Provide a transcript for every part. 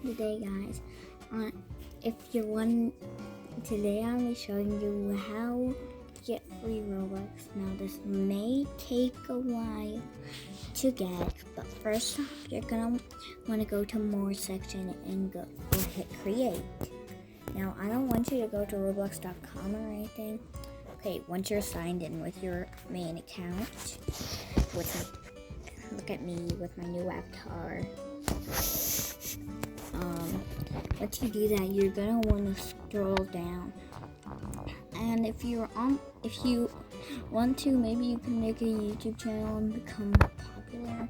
today, guys. If you're one, today I'll be showing you how to get free Robux. Now this may take a while to get, but first off, you're gonna want to go to more section and go hit create. Now I don't want you to go to roblox.com or anything. Okay, once you're signed in with your main account, look at me with my new avatar. Once you do that, you're gonna want to scroll down, and if you want to, maybe you can make a YouTube channel and become popular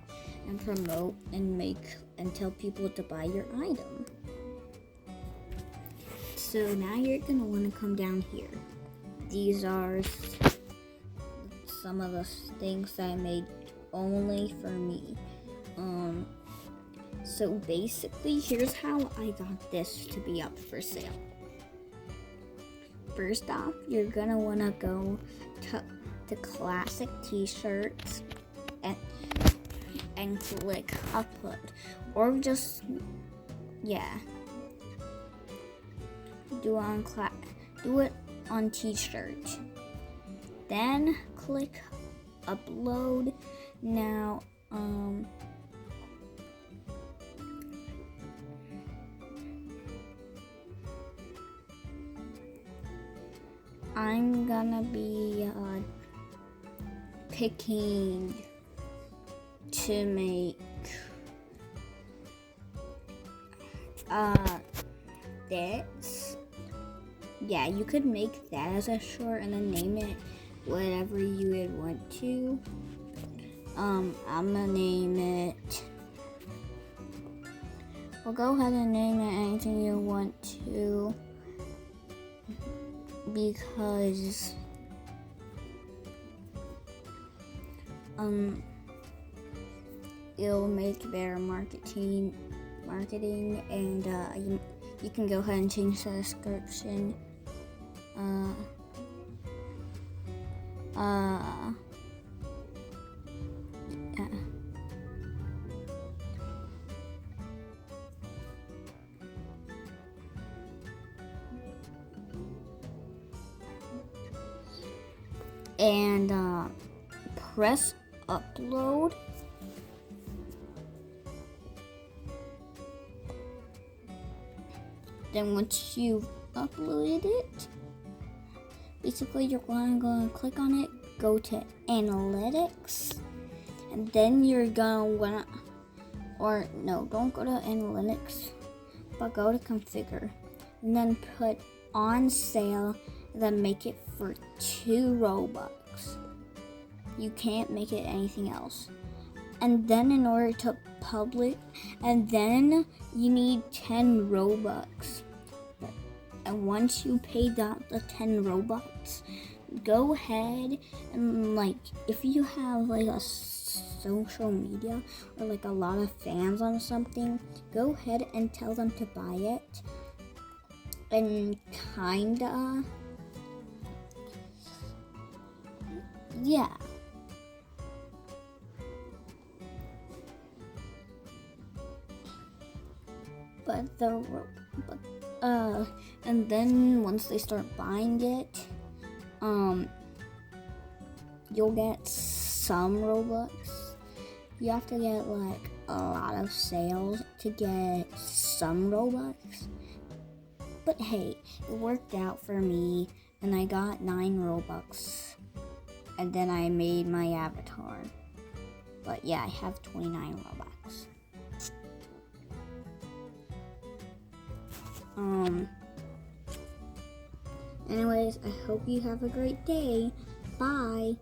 and promote and tell people to buy your item. So now you're gonna want to come down here. These are some of the things that I made only for me. So basically, here's how I got this to be up for sale. First off, you're gonna wanna go to the classic t-shirts and click upload, or just do it on t-shirt. Then click upload. Now I'm gonna be picking to make this. Yeah, you could make that as a short and then name it whatever you would want to. I'm gonna name it. Well, go ahead and name it anything you want to, because it'll make better marketing, and you can go ahead and change the description. And press upload. Then once you've uploaded it, basically you're going to click on it, go to analytics, and then you're gonna don't go to analytics, but go to configure, and then put on sale, and then make it for 2 Robux. You can't make it anything else. And then in order to publish, and then you need 10 Robux. And once you pay the 10 Robux, go ahead and if you have a social media or a lot of fans on something, go ahead and tell them to buy it. And and then once they start buying it, you'll get some Robux. You have to get a lot of sales to get some Robux. But hey, it worked out for me, and I got 9 Robux. And then I made my avatar. But yeah, I have 29 Robux. Anyways, I hope you have a great day. Bye.